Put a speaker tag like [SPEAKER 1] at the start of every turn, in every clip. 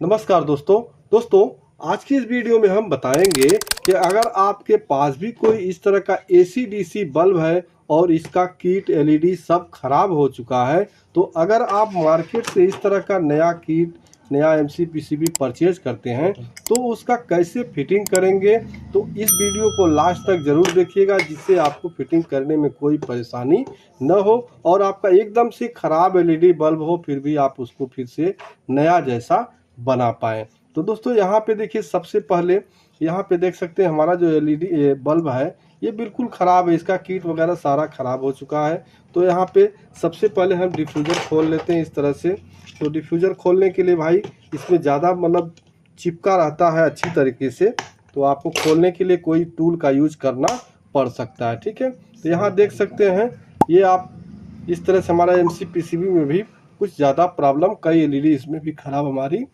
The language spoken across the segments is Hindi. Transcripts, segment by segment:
[SPEAKER 1] नमस्कार दोस्तों आज की इस वीडियो में हम बताएंगे कि अगर आपके पास भी कोई इस तरह का एसी डीसी बल्ब है और इसका किट एलईडी सब खराब हो चुका है, तो अगर आप मार्केट से इस तरह का नया किट नया एमसी पीसीबी परचेज करते हैं तो उसका कैसे फिटिंग करेंगे। तो इस वीडियो को लास्ट तक ज़रूर देखिएगा, जिससे आपको फिटिंग करने में कोई परेशानी न हो और आपका एकदम से ख़राब एलईडी बल्ब हो फिर भी आप उसको फिर से नया जैसा बना पाएँ। तो दोस्तों यहाँ पे देखिए, सबसे पहले यहाँ पे देख सकते हैं हमारा जो एलईडी बल्ब है ये बिल्कुल ख़राब है, इसका किट वगैरह सारा ख़राब हो चुका है। तो यहाँ पे सबसे पहले हम डिफ्यूज़र खोल लेते हैं इस तरह से। तो डिफ्यूज़र खोलने के लिए भाई इसमें ज़्यादा मतलब चिपका रहता है अच्छी तरीके से, तो आपको खोलने के लिए कोई टूल का यूज करना पड़ सकता है, ठीक है। तो यहाँ देख सकते हैं ये आप इस तरह से हमारा एमसी पीसीबी में भी कुछ ज़्यादा प्रॉब्लम, कई एलईडी इसमें भी ख़राब हमारी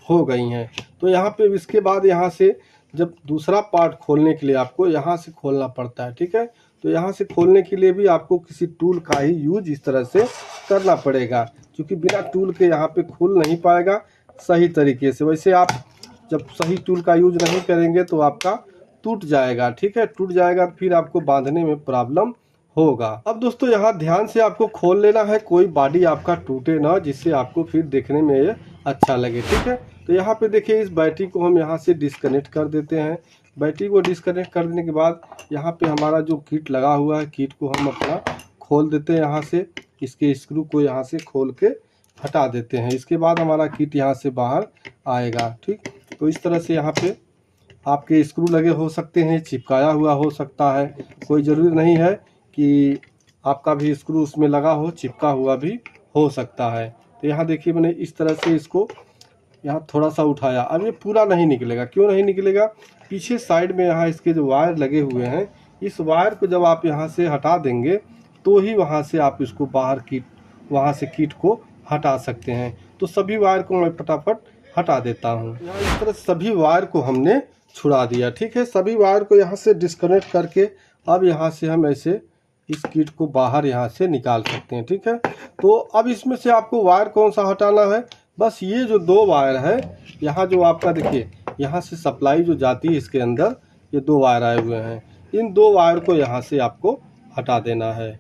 [SPEAKER 1] हो गई हैं। तो यहाँ पे इसके बाद यहाँ से जब दूसरा पार्ट खोलने के लिए आपको यहाँ से खोलना पड़ता है, ठीक है। तो यहाँ से खोलने के लिए भी आपको किसी टूल का ही यूज इस तरह से करना पड़ेगा, क्योंकि बिना टूल के यहाँ पे खुल नहीं पाएगा सही तरीके से। वैसे आप जब सही टूल का यूज नहीं करेंगे तो आपका टूट जाएगा, ठीक है। टूट जाएगा फिर आपको बांधने में प्रॉब्लम होगा। अब दोस्तों यहाँ ध्यान से आपको खोल लेना है, कोई बॉडी आपका टूटे ना, जिससे आपको फिर देखने में ये अच्छा लगे, ठीक है। तो यहाँ पे देखिए इस बैटरी को हम यहाँ से डिस्कनेक्ट कर देते हैं। बैटरी को डिस्कनेक्ट कर देने के बाद यहाँ पे हमारा जो किट लगा हुआ है, किट को हम अपना खोल देते हैं यहाँ से। इसके स्क्रू को यहाँ से खोल के हटा देते हैं। इसके बाद हमारा किट यहाँ से बाहर आएगा, ठीक। तो इस तरह से यहाँ पे आपके स्क्रू लगे हो सकते हैं, चिपकाया हुआ हो सकता है, कोई ज़रूरी नहीं है कि आपका भी स्क्रू उसमें लगा हो, चिपका हुआ भी हो सकता है। तो यहाँ देखिए मैंने इस तरह से इसको यहाँ थोड़ा सा उठाया। अब ये पूरा नहीं निकलेगा, क्यों नहीं निकलेगा, पीछे साइड में यहाँ इसके जो वायर लगे हुए हैं, इस वायर को जब आप यहाँ से हटा देंगे तो ही वहाँ से आप इसको बाहर वहाँ से किट को हटा सकते हैं। तो सभी वायर को मैं फटाफट हटा देता हूँ। यहाँ इस तरह सभी वायर को हमने छुड़ा दिया, ठीक है। सभी वायर को यहाँ से डिस्कनेक्ट करके अब यहाँ से हम ऐसे इस किट को बाहर यहाँ से निकाल सकते हैं, ठीक है। तो अब इसमें से आपको वायर कौन सा हटाना है, बस ये जो दो वायर है यहाँ जो आपका देखिए यहाँ से सप्लाई जो जाती है इसके अंदर, ये दो वायर आए हुए हैं, इन दो वायर को यहाँ से आपको हटा देना है,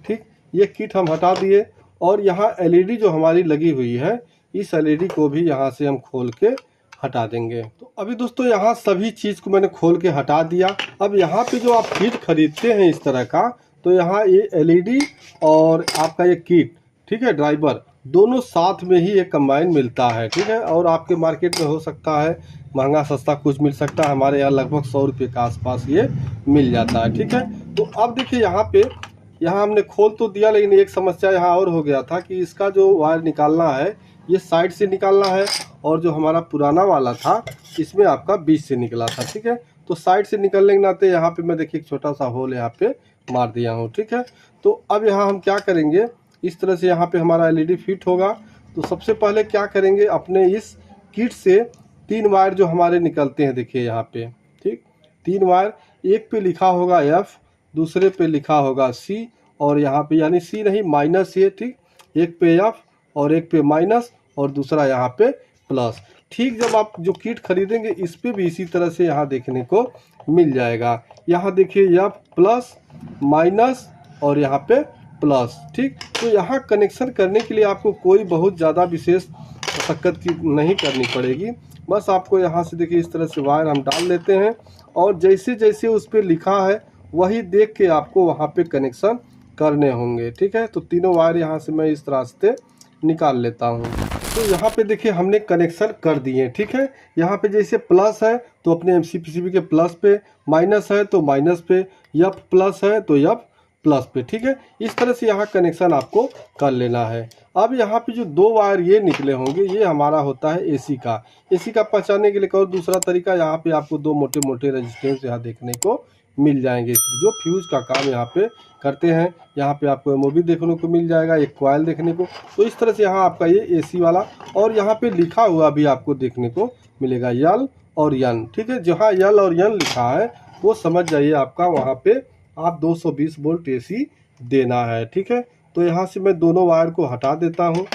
[SPEAKER 1] ठीक। ये किट हम हटा दिए और यहाँ एलईडी जो हमारी लगी हुई है, इस एलईडी को भी यहाँ से हम खोल के हटा देंगे। तो अभी दोस्तों यहाँ सभी चीज़ को मैंने खोल के हटा दिया। अब यहाँ पे जो आप किट खरीदते हैं इस तरह का, तो यहाँ ये एलईडी और आपका ये किट, ठीक है, ड्राइवर, दोनों साथ में ही ये कंबाइन मिलता है, ठीक है। और आपके मार्केट में हो सकता है महंगा सस्ता कुछ मिल सकता है, हमारे यहाँ लगभग 100 रुपये के आसपास ये मिल जाता है, ठीक है। तो अब देखिए यहाँ हमने खोल तो दिया, लेकिन एक समस्या यहाँ और हो गया था कि इसका जो वायर निकालना है ये साइड से निकालना है, और जो हमारा पुराना वाला था इसमें आपका बीच से निकला था, ठीक है। तो साइड से निकलने के नाते यहाँ पे मैं देखिए एक छोटा सा होल यहाँ पे मार दिया हूँ, ठीक है। तो अब यहाँ हम क्या करेंगे, इस तरह से यहाँ पे हमारा एलईडी फिट होगा। तो सबसे पहले क्या करेंगे, अपने इस किट से 3 वायर जो हमारे निकलते हैं, देखिए यहाँ पे, ठीक, 3 वायर, एक पे लिखा होगा F, दूसरे पे लिखा होगा C, और यहाँ पे यानी C नहीं माइनस ये, ठीक, एक पे F और एक पे माइनस और दूसरा यहाँ पे प्लस, ठीक। जब आप जो किट खरीदेंगे इस पे भी इसी तरह से यहाँ देखने को मिल जाएगा। यहाँ देखिए F प्लस माइनस और यहाँ पे प्लस, ठीक। तो यहाँ कनेक्शन करने के लिए आपको कोई बहुत ज़्यादा विशेष मशक्क़त की नहीं करनी पड़ेगी। बस आपको यहाँ से देखिए इस तरह से वायर हम डाल लेते हैं, और जैसे जैसे उस पर लिखा है वही देख के आपको वहाँ पे कनेक्शन करने होंगे, ठीक है। तो तीनों वायर यहाँ से मैं इस तरह से निकाल लेता हूँ। तो यहाँ पे देखिए हमने कनेक्शन कर दिए, ठीक है। यहाँ पे जैसे प्लस है तो अपने एमसी पीसीबी के प्लस पे, माइनस है तो माइनस पे, F प्लस है तो F प्लस पे, ठीक है। इस तरह से यहाँ कनेक्शन आपको कर लेना है। अब यहाँ पे जो 2 वायर ये निकले होंगे, ये हमारा होता है एसी का। एसी का पहचानने के लिए एक और दूसरा तरीका, यहाँ पे आपको 2 मोटे मोटे रेजिस्टेंस यहाँ देखने को मिल जाएंगे, जो फ्यूज का काम यहाँ पे करते हैं। यहाँ पे आपको एमओबी देखने को मिल जाएगा, एक कॉइल देखने को। तो इस तरह से यहाँ आपका ये एसी वाला, और यहाँ पे लिखा हुआ भी आपको देखने को मिलेगा L और N, ठीक है। जहाँ L और N लिखा है वो समझ जाइए आपका वहाँ पे आप 220 वोल्ट एसी देना है, ठीक है। तो यहाँ से मैं दोनों वायर को हटा देता हूँ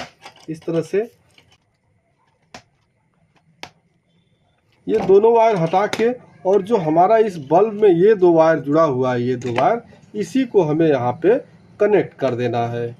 [SPEAKER 1] इस तरह से। ये दोनों वायर हटा के, और जो हमारा इस बल्ब में ये दो वायर जुड़ा हुआ है, ये दो वायर, इसी को हमें यहाँ पे कनेक्ट कर देना है।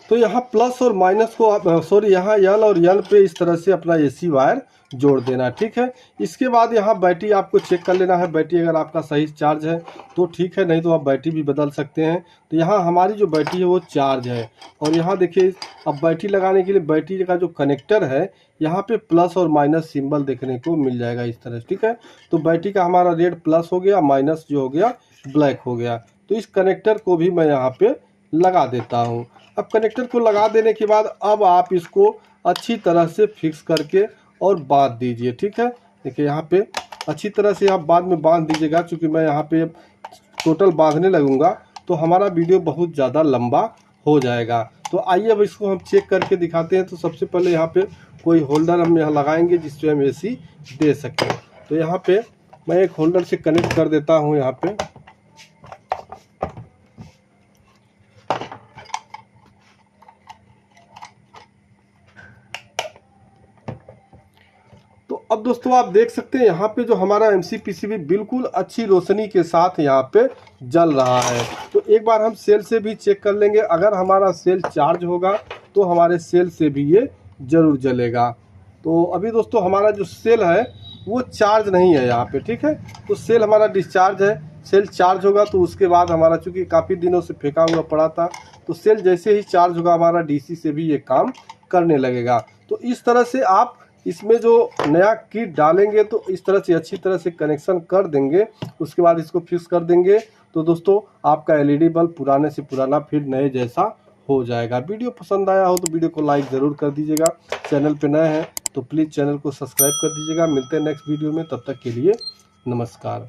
[SPEAKER 1] तो यहाँ प्लस और माइनस को आप यहाँ एल और एल पे इस तरह से अपना एसी वायर जोड़ देना, ठीक है। इसके बाद यहाँ बैटरी आपको चेक कर लेना है। बैटरी अगर आपका सही चार्ज है तो ठीक है, नहीं तो आप बैटरी भी बदल सकते हैं। तो यहाँ हमारी जो बैटरी है वो चार्ज है। और यहाँ देखिए, अब बैटरी लगाने के लिए बैटरी का जो कनेक्टर है, यहाँ पे प्लस और माइनस सिंबल देखने को मिल जाएगा इस तरह से, ठीक है। तो बैटरी का हमारा रेड प्लस हो गया, माइनस जो हो गया ब्लैक हो गया। तो इस कनेक्टर को भी मैं यहाँ पे लगा देता हूँ। अब कनेक्टर को लगा देने के बाद अब आप इसको अच्छी तरह से फिक्स करके और बांध दीजिए, ठीक है। देखिए यहाँ पे अच्छी तरह से आप बाद में बांध दीजिएगा, क्योंकि मैं यहाँ पे टोटल बांधने लगूंगा तो हमारा वीडियो बहुत ज़्यादा लंबा हो जाएगा। तो आइए अब इसको हम चेक करके दिखाते हैं। तो सबसे पहले यहाँ पे कोई होल्डर हम यहाँ लगाएंगे जिससे हम एसी दे सकें। तो यहाँ पे मैं एक होल्डर से कनेक्ट कर देता हूँ यहाँ पे। अब दोस्तों आप देख सकते हैं यहाँ पे जो हमारा MCPCB बिल्कुल अच्छी रोशनी के साथ यहाँ पे जल रहा है। तो एक बार हम सेल से भी चेक कर लेंगे। अगर हमारा सेल चार्ज होगा तो हमारे सेल से भी ये ज़रूर जलेगा। तो अभी दोस्तों हमारा जो सेल है वो चार्ज नहीं है यहाँ पे, ठीक है। तो सेल हमारा डिस्चार्ज है। सेल चार्ज होगा तो उसके बाद हमारा, चूँकि काफ़ी दिनों से फेंका हुआ पड़ा था, तो सेल जैसे ही चार्ज होगा हमारा DC से भी ये काम करने लगेगा। तो इस तरह से आप इसमें जो नया किट डालेंगे तो इस तरह से अच्छी तरह से कनेक्शन कर देंगे, उसके बाद इसको फिक्स कर देंगे। तो दोस्तों आपका LED बल्ब पुराने से पुराना फिर नए जैसा हो जाएगा। वीडियो पसंद आया हो तो वीडियो को लाइक ज़रूर कर दीजिएगा। चैनल पे नए हैं तो प्लीज़ चैनल को सब्सक्राइब कर दीजिएगा। मिलते हैं नेक्स्ट वीडियो में, तब तक के लिए नमस्कार।